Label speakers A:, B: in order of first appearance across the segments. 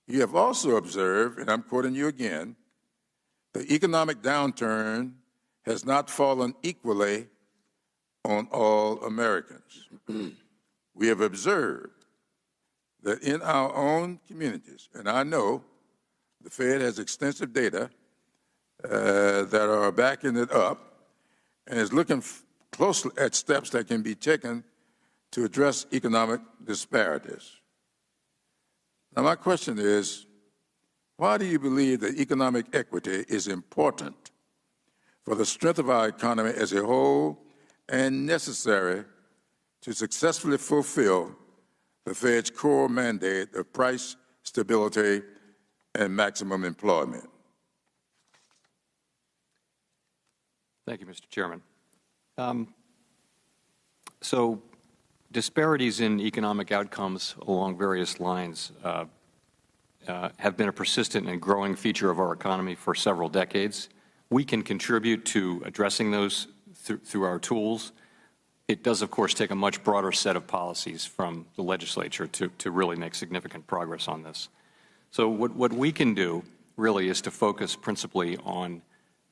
A: You have also observed, and I'm quoting you again, the economic downturn has not fallen equally on all Americans. We have observed that in our own communities, and I know the Fed has extensive data that are backing it up and is looking closely at steps that can be taken to address economic disparities. Now, my question is, why do you believe that economic equity is important for the strength of our economy as a whole and necessary to successfully fulfill the Fed's core mandate of price stability and maximum employment?
B: Thank you, Mr. Chairman. So disparities in economic outcomes along various lines have been a persistent and growing feature of our economy for several decades. We can contribute to addressing those through our tools. It does, of course, take a much broader set of policies from the legislature to really make significant progress on this. So what we can do really is to focus principally on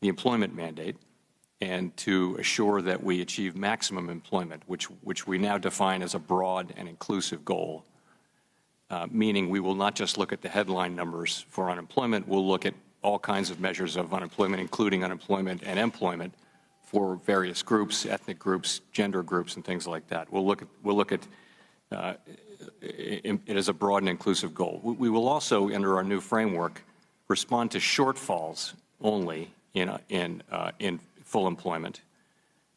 B: the employment mandate and to assure that we achieve maximum employment, which we now define as a broad and inclusive goal, meaning we will not just look at the headline numbers for unemployment, we'll look at all kinds of measures of unemployment, including unemployment and employment for various groups, ethnic groups, gender groups, and things like that. We'll look at it as a broad and inclusive goal. We will also, under our new framework, respond to shortfalls only in full employment.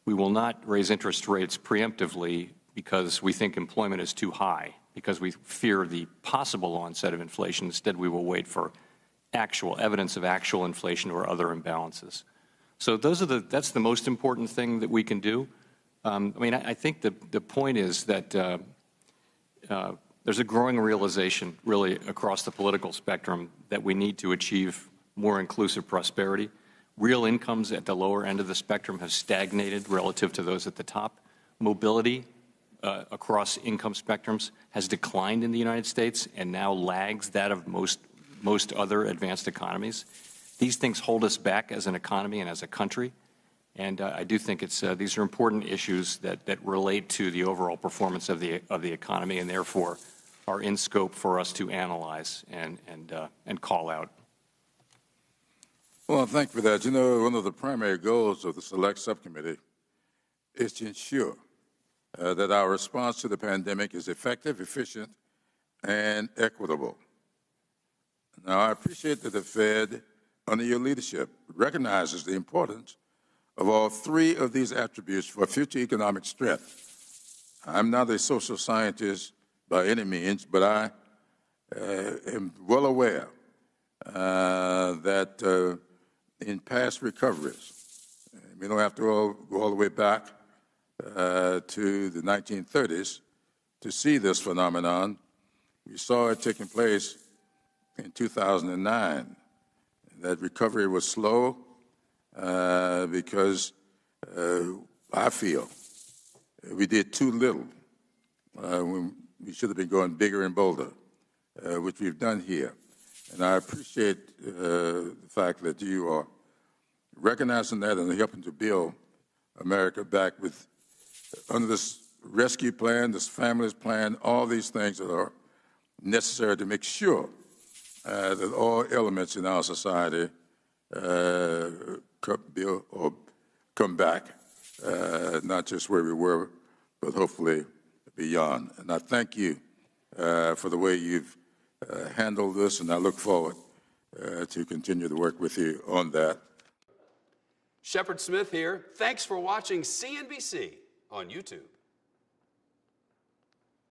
B: We will not raise interest rates preemptively because we think employment is too high, because we fear the possible onset of inflation. Instead, we will wait for actual evidence of actual inflation or other imbalances. So that's the most important thing that we can do. I think the point is that there's a growing realization really across the political spectrum that we need to achieve more inclusive prosperity. Real incomes at the lower end of the spectrum have stagnated relative to those at the top. Mobility across income spectrums has declined in the United States and now lags that of most other advanced economies. These things hold us back as an economy and as a country, and I do think these are important issues that relate to the overall performance of the economy and therefore are in scope for us to analyze and call out.
A: Well, thank you for that. You know, one of the primary goals of the Select Subcommittee is to ensure that our response to the pandemic is effective, efficient, and equitable. Now, I appreciate that the Fed, under your leadership, recognizes the importance of all three of these attributes for future economic strength. I'm not a social scientist by any means, but I am well aware that in past recoveries, we don't have to go all the way back to the 1930s to see this phenomenon. We saw it taking place in 2009. That recovery was slow because I feel we did too little when we should have been going bigger and bolder, which we've done here. And I appreciate the fact that you are recognizing that and helping to build America back with, under this rescue plan, this families plan, all these things that are necessary to make sure that all elements in our society come back, not just where we were, but hopefully beyond. And I thank you for the way you've handled this, and I look forward to continue to work with you on that.
C: Shepard Smith here. Thanks for watching CNBC on YouTube.